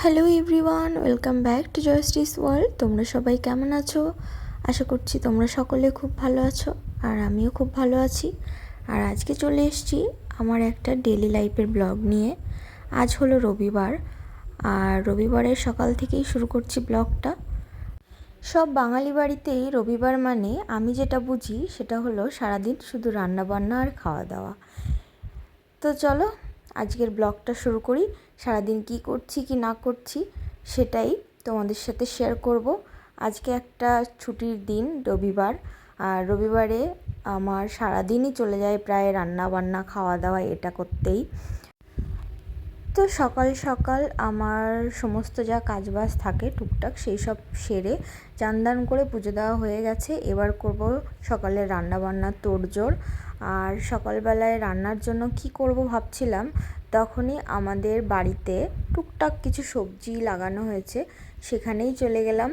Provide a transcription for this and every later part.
Hello everyone, welcome back to Joyshree's world. তোমরা সবাই কেমন আছো? আশা করছি তোমরা সকলে খুব ভালো আছো, আর আমিও খুব ভালো আছি। আর আজকে চলে এসেছি আমার একটা ডেলি লাইফের ব্লগ নিয়ে। আজ হলো রবিবার, আর রবিবারের সকাল থেকেই শুরু করছি ব্লগটা। সব বাঙালি বাড়িতেই রবিবার মানে আমি যেটা বুঝি সেটা হলো সারাদিন শুধু রান্নাবান্না আর খাওয়া দাওয়া। তো চলো আজকের ব্লগটা শুরু করি। সারাদিন কি করছি কি না করছি সেটাই তোমাদের সাথে শেয়ার করব। আজকে একটা ছুটির দিন, রবিবার, আর রবিবারে আমার সারাদিনই চলে যায় প্রায় রান্না বান্না খাওয়া দাওয়া এটা করতেই। তো সকাল সকাল আমার সমস্ত যা কাজবাজ থাকে টুকটাক সেই সব সেরে চান দান করে পুজো দেওয়া হয়ে গেছে। এবার করব সকালে রান্না বান্নার তোড়জোড়। আর সকালবেলায় রান্নার জন্য কি করব ভাবছিলাম, তখনই আমাদের বাড়িতে টুকটাক কিছু সবজি লাগানো হয়েছে, সেখানেই চলে গেলাম।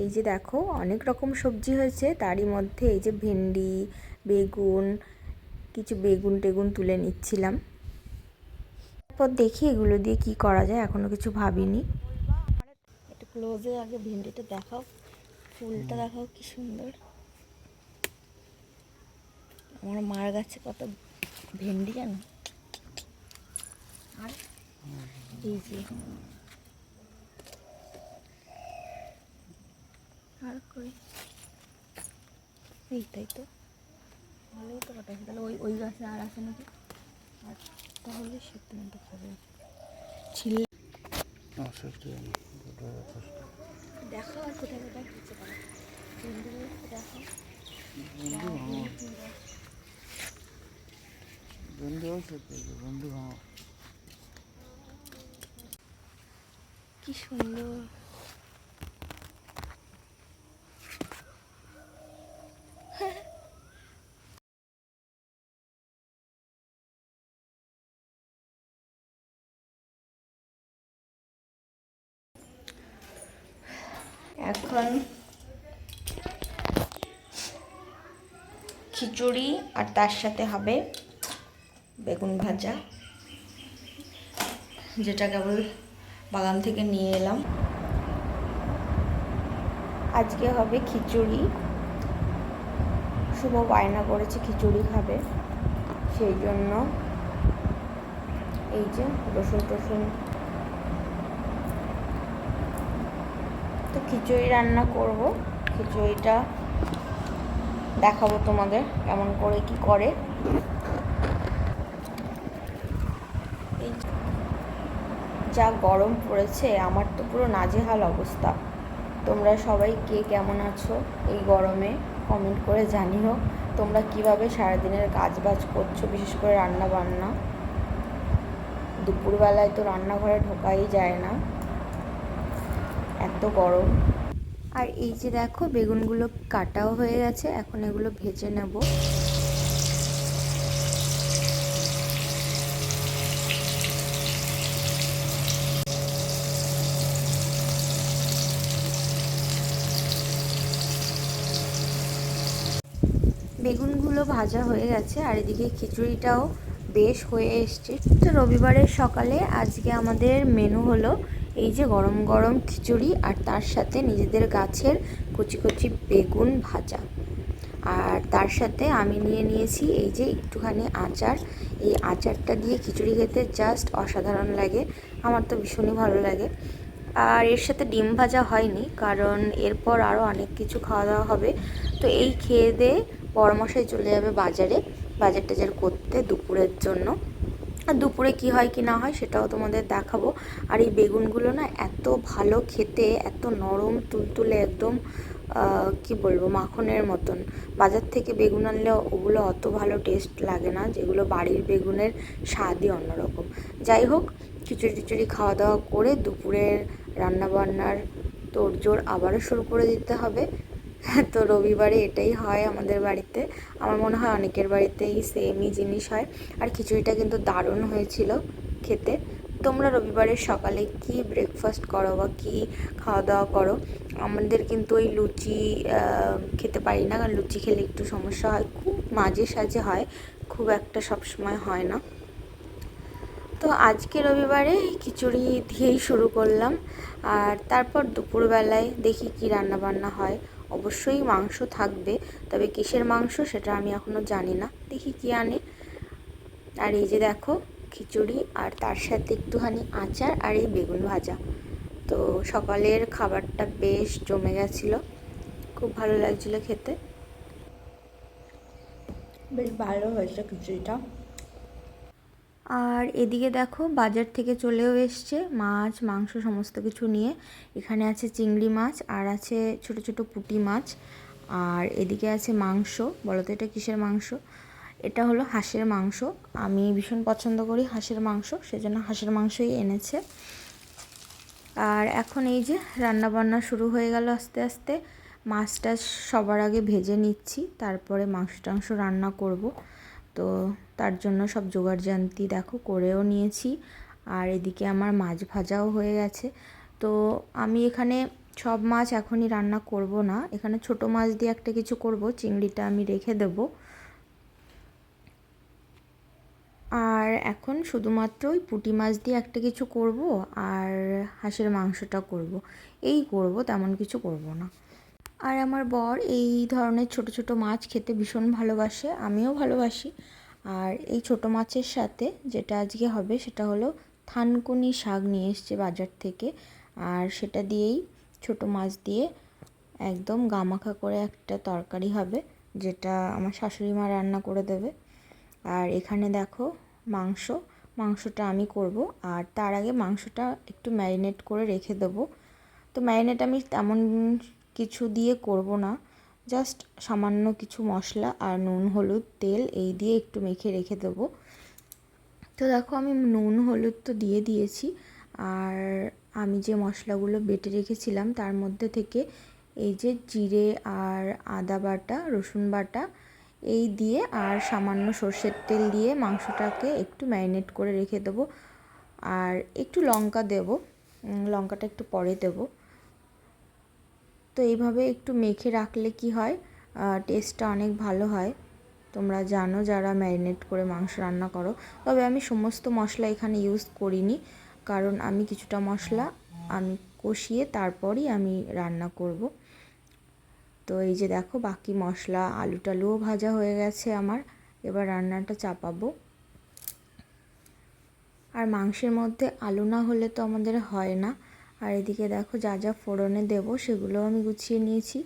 এই যে দেখো অনেক রকম সবজি হয়েছে, তারই মধ্যে এই যে ভেন্ডি, বেগুন, কিছু বেগুন টেগুন তুলে নিচ্ছিলাম। তারপর দেখি এগুলো দিয়ে কি করা যায়, এখনো কিছু ভাবিনি। একটু ক্লোজে আগে ভেন্ডিটা দেখাও, ফুলটা দেখাও কি সুন্দর। আমার মার গাছে কত ভেন্ডি জানো। আর এই যে আর কই এই তাই তো ভালোই তো কাটা। তাহলে ওই ওই গাছে আর আছে নাকি? আর তাহলে সত্যি মতো খাবে ছিল। দেখো আর কোথায় কোথায় হচ্ছে তারা দেখো। কি সুন্দর। এখন খিচুড়ি আর তার সাথে হবে বেগুন ভাজা, যেটা কেবল বাগান থেকে নিয়ে এলাম। আজকে হবে খিচুড়ি, শুভ বায়না করেছে খিচুড়ি খাবে, সেই জন্য এই যে রসুন টসুন তো খিচুড়ি রান্না করব। খিচুড়িটা দেখাবো তোমাদের কেমন করে কি করে। এই যা গরম পড়েছে, আমার তো পুরো নাজেহাল অবস্থা। তোমরা সবাই কে কেমন আছো এই গরমে কমেন্ট করে জানিও। তোমরা কিভাবে সারাদিনের কাজবাজ করছো, বিশেষ করে রান্না বান্না। দুপুরবেলায় তো রান্নাঘরে ঢোকাই যায় না, এত গরম। আর এই যে দেখো বেগুনগুলো কাটাও হয়ে গেছে, এখন এগুলো ভেজে নেব। বেগুনগুলো ভাজা হয়ে গেছে, আর এদিকে খিচুড়িটাও বেশ হয়ে এসছে। তো রবিবারের সকালে আজকে আমাদের মেনু হলো এই যে গরম গরম খিচুড়ি, আর তার সাথে নিজেদের গাছের কচি কচি বেগুন ভাজা। আর তার সাথে আমি নিয়ে নিয়েছি এই যে একটুখানি আচার। এই আচারটা দিয়ে খিচুড়ি খেতে জাস্ট অসাধারণ লাগে, আমার তো ভীষণই ভালো লাগে। আর এর সাথে ডিম ভাজা হয়নি, কারণ এরপর আরও অনেক কিছু খাওয়া দাওয়া হবে। তো এই খেয়ে দিয়ে বড়মশাই চলে যাবে বাজারে, বাজার টাজার করতে দুপুরের জন্য। আর দুপুরে কি হয় কি না হয় সেটাও তোমাদের দেখাবো। আর এই বেগুনগুলো না এত ভালো খেতে, এত নরম তুলতুলে একদম, কি বলবো, মাখনের মতন। বাজার থেকে বেগুন আনলে ওগুলো অত ভালো টেস্ট লাগে না, যেগুলো বাড়ির বেগুনের স্বাদই অন্যরকম। যাই হোক, খিচুড়ি টিচুড়ি খাওয়া দাওয়া করে দুপুরের রান্নাবান্নার তোড়জোড় আবারও শুরু করে দিতে হবে। তো রবিবারে এটাই হয় আমাদের বাড়িতে, আমার মনে হয় অনেকের বাড়িতেই সেমই জিনিস হয়। আর খিচুড়িটা কিন্তু দারুণ হয়েছিল খেতে। তোমরা রবিবারের সকালে কি ব্রেকফাস্ট করো বা কি খাওয়া দাওয়া করো? আমাদের কিন্তু ওই লুচি খেতে পারি না, কারণ লুচি খেলে একটু সমস্যা হয়, খুব মাঝে সাঝে হয়, খুব একটা সব সময় হয় না। তো আজকে রবিবারে খিচুড়ি দিয়েই শুরু করলাম, আর তারপর দুপুরবেলায় দেখি কি রান্না বান্না হয়। অবশ্যই মাংস থাকবে, তবে কিসের মাংস সেটা আমি এখনও জানি না, দেখি কি আনে। আর এই যে দেখো খিচুড়ি, আর তার সাথে একটুখানি আচার আর এই বেগুন ভাজা। তো সকালের খাবারটা বেশ জমে গেছিলো, খুব ভালো লাগছিলো খেতে, বেশ ভালো হয়েছে খিচুড়িটা। আর এদিকে দেখো বাজার থেকে চলেও এসছে মাছ মাংস সমস্ত কিছু নিয়ে। এখানে আছে চিংড়ি মাছ, আর আছে ছোট ছোট পুঁটি মাছ, আর এদিকে আছে মাংস। বলো তো এটা কিসের মাংস? এটা হলো হাঁসের মাংস। আমি ভীষণ পছন্দ করি হাঁসের মাংস, সেজন্য হাঁসের মাংসই এনেছে। আর এখন এই যে রান্না বান্না শুরু হয়ে গেল আস্তে আস্তে। মাছটা সবার আগে ভেজে নিচ্ছি, তারপরে মাংস টাংস রান্না করব। তো তার জন্য সব জোগাড়জান্তি দেখো করেও নিয়েছি। আর এদিকে আমার মাছ ভাজাও হয়ে গেছে। তো আমি এখানে সব মাছ এখনই রান্না করব না, এখানে ছোট মাছ দিয়ে একটা কিছু করব, চিংড়িটা আমি রেখে দেব। আর এখন শুধুমাত্র ওই পুঁটি মাছ দিয়ে একটা কিছু করব, আর হাঁসের মাংসটা করব, এই করব, তেমন কিছু করব না। আর আমার বর এই ধরনের ছোট ছোট মাছ খেতে ভীষণ ভালোবাসে, আমিও ভালোবাসি। আর এই ছোট মাছের সাথে যেটা আজকে হবে সেটা হলো থানকুনি শাক নিয়ে এসছে বাজার থেকে, আর সেটা দিয়েই ছোট মাছ দিয়ে একদম গামাখা করে একটা তরকারি হবে, যেটা আমার শাশুড়ি মা রান্না করে দেবে। আর এখানে দেখো মাংসটা আমি করব, আর তার আগে মাংসটা একটু ম্যারিনেট করে রেখে দেবো। তো ম্যারিনেট আমি তেমন কিছু দিয়ে করব না, জাস্ট সামান্য কিছু মশলা আর নুন হলুদ তেল এই দিয়ে একটু মেখে রেখে দেবো। তো দেখো আমি নুন হলুদ তো দিয়ে দিয়েছি, আর আমি যে মশলাগুলো বেটে রেখেছিলাম তার মধ্যে থেকে এই যে জিরে আর আদা বাটা রসুন বাটা এই দিয়ে আর সামান্য সর্ষের তেল দিয়ে মাংসটাকে একটু ম্যারিনেট করে রেখে দেবো। আর একটু লঙ্কা দেব, লঙ্কাটা একটু পরে দেবো। তো এইভাবে একটু মেখে রাখলে কি হয়, টেস্টটা অনেক ভালো হয়। তোমরা জানো যারা ম্যারিনেট করে মাংস রান্না করো। তবে আমি সমস্ত মশলা এখানে ইউজ করিনি, কারণ আমি কিছুটা মশলা আমি কষিয়ে তারপরই আমি রান্না করব। তো এই যে দেখো বাকি মশলা আলু টালুও ভাজা হয়ে গেছে আমার, এবার রান্নাটা চাপাবো। আর মাংসের মধ্যে আলু না হলে তো আমাদের হয় না। আর এদিকে দেখো যা যা ফোড়নে দেবো সেগুলোও আমি গুছিয়ে নিয়েছি।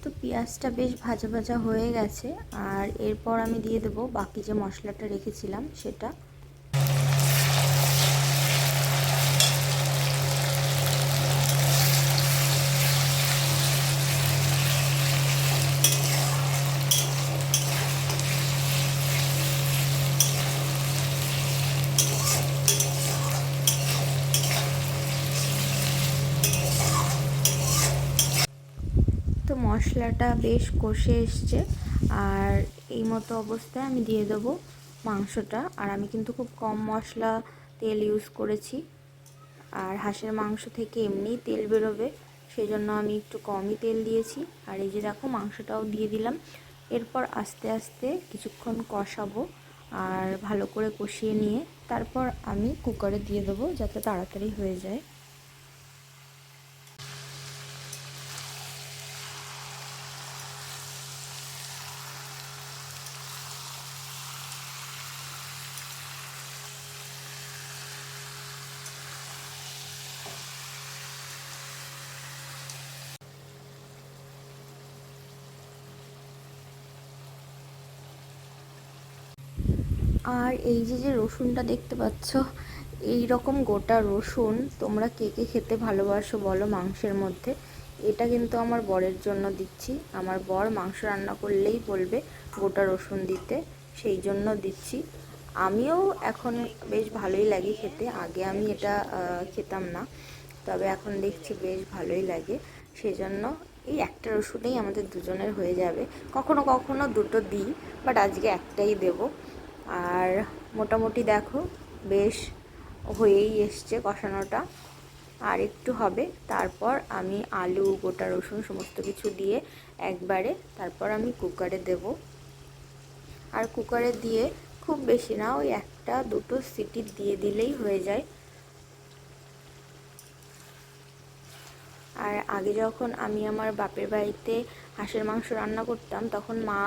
তো পেঁয়াজটা বেশ ভাজা ভাজা হয়ে গেছে, আর এরপর আমি দিয়ে দেবো বাকি যে মশলাটা রেখেছিলাম সেটা। তো মশলাটা বেশ কষে এসছে, আর এই মতো অবস্থায় আমি দিয়ে দেবো মাংসটা। আর আমি কিন্তু খুব কম মশলা তেল ইউজ করেছি, আর হাঁসের মাংস থেকে এমনিই তেল বেরোবে, সেজন্য আমি একটু কমই তেল দিয়েছি। আর এই যে দেখো মাংসটাও দিয়ে দিলাম। এরপর আস্তে আস্তে কিছুক্ষণ কষাবো, আর ভালো করে কষিয়ে নিয়ে তারপর আমি কুকারে দিয়ে দেবো, যাতে তাড়াতাড়ি হয়ে যায়। আর এই যে রসুনটা দেখতে পাচ্ছ, এই রকম গোটা রসুন তোমরা কে কে খেতে ভালোবাসো বলো মাংসের মধ্যে। এটা কিন্তু আমার বরের জন্য দিচ্ছি। আমার বর মাংস রান্না করলেই বলবে গোটা রসুন দিতে, সেই জন্য দিচ্ছি। আমিও এখন বেশ ভালোই লাগে খেতে। আগে আমি এটা খেতাম না, তবে এখন দেখছি বেশ ভালোই লাগে। সেই জন্য এই একটা রসুনেই আমাদের দুজনের হয়ে যাবে। কখনো কখনো দুটো দিই, বাট আজকে একটাই দেব। আর মোটামুটি দেখো বেশ হয়েই এসছে কষানোটা, আর একটু হবে। তারপর আমি আলু, গোটা রসুন সমস্ত কিছু দিয়ে একবারে তারপর আমি কুকারে দেব। আর কুকারে দিয়ে খুব বেশি না, ওই একটা দুটো সিটি দিয়ে দিলেই হয়ে যায়। আর আগে যখন আমি আমার বাপের বাড়িতে হাঁসের মাংস রান্না করতাম, তখন মা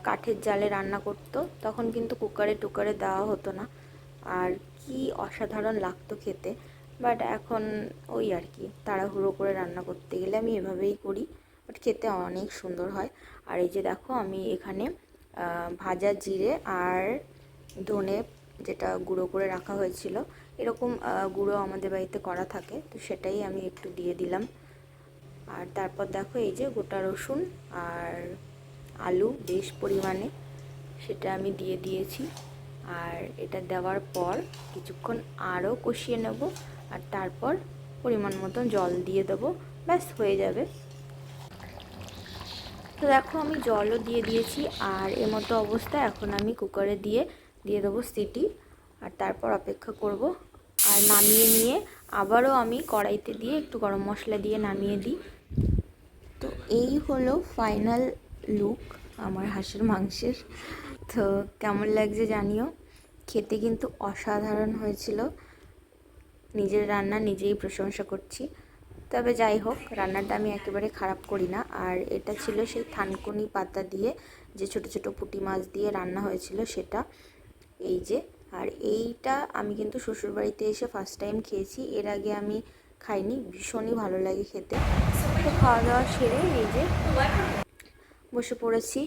কাঠের জালে রান্না করতো, তখন কিন্তু কুকারে টুকারে দেওয়া হতো না। আর কি অসাধারণ লাগতো খেতে। বাট এখন ওই আর কি তাড়াহুড়ো করে রান্না করতে গেলে আমি এভাবেই করি, বাট খেতে অনেক সুন্দর হয়। আর এই যে দেখো আমি এখানে ভাজা জিরে আর ধনে যেটা গুঁড়ো করে রাখা হয়েছিল, এরকম গুঁড়ো আমাদের বাড়িতে করা থাকে, তো সেটাই আমি একটু দিয়ে দিলাম। আর তারপর দেখো এই যে গোটা রসুন আর আলু বেশ পরিমাণে সেটা আমি দিয়ে দিয়েছি। আর এটা দেওয়ার পর কিছুক্ষণ আরও কষিয়ে নেব, আর তারপর পরিমাণ মতন জল দিয়ে দেবো, ব্যাস হয়ে যাবে। তো দেখো আমি জলও দিয়ে দিয়েছি। আর এর মতো অবস্থা এখন আমি কুকারে দিয়ে দেবো সিটি, আর তারপর অপেক্ষা করব। আর নামিয়ে নিয়ে আবারও আমি কড়াইতে দিয়ে একটু গরম মশলা দিয়ে নামিয়ে দিই। তো এই হলো ফাইনাল লুক আমার হাঁসের মাংসের। তো কেমন লাগছে জানিও। খেতে কিন্তু অসাধারণ হয়েছিল। নিজের রান্না নিজেই প্রশংসা করছি। তবে যাই হোক, রান্নাটা আমি একেবারে খারাপ করি না। আর এটা ছিল সেই থানকুনি পাতা দিয়ে যে ছোট ছোট পুঁটি মাছ দিয়ে রান্না হয়েছিল সেটা, এই যে। আর এইটা আমি কিন্তু শ্বশুরবাড়িতে এসে ফার্স্ট টাইম খেয়েছি, এর আগে আমি খাইনি। ভীষণই ভালো লাগে খেতে। তো খাওয়া দাওয়া সেরে এই যে বসে পড়েছি।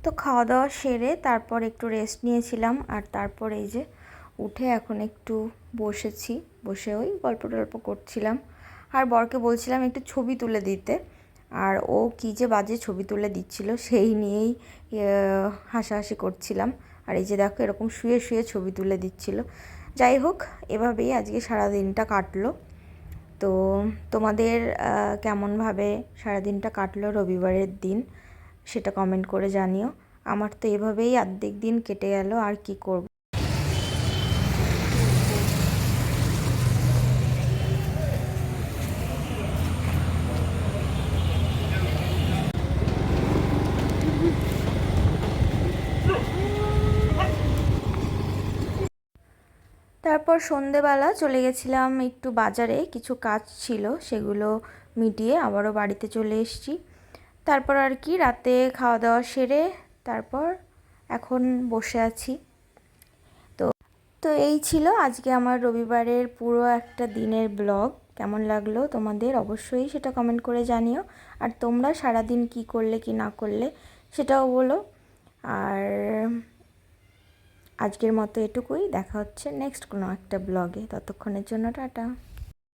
তো খাওয়া দাওয়া সেরে তারপর একটু রেস্ট নিয়েছিলাম, আর তারপর এই যে উঠে এখন একটু বসেছি, বসে ওই গল্প টল্প করছিলাম। আর বরকে বলছিলাম একটু ছবি তুলে দিতে, আর ও কী যে বাজে ছবি তুলে দিচ্ছিল সেই নিয়েই হাসাহাসি করছিলাম। আর এই যে দেখো এরকম শুয়ে শুয়ে ছবি তুলে দিচ্ছিল। যাই হোক, এভাবেই আজকে সারা দিনটা কাটলো। তো তোমাদের কেমনভাবে সারাদিনটা কাটলো রবিবারের দিন, সেটা কমেন্ট করে জানিও। আমার তো এভাবেই অর্ধেক দিন কেটে গেল, আর কি করব। তারপর সন্ধেবেলা চলে গেছিলাম একটু বাজারে, কিছু কাজ ছিল সেগুলো মিটিয়ে আবারও বাড়িতে চলে এসেছি। তারপর আর কি রাতে খাওয়া দাওয়া সেরে তারপর এখন বসে আছি। তো তো এই ছিল আজকে আমার রবিবারের পুরো একটা দিনের ব্লগ। কেমন লাগলো তোমাদের অবশ্যই সেটা কমেন্ট করে জানিও। আর তোমরা সারাদিন কি করলে কি না করলে সেটাও বলো। আর আজকের মতো এটুকুই, দেখা হচ্ছে নেক্সট কোনো একটা ব্লগে। ততক্ষণের জন্য টাটা।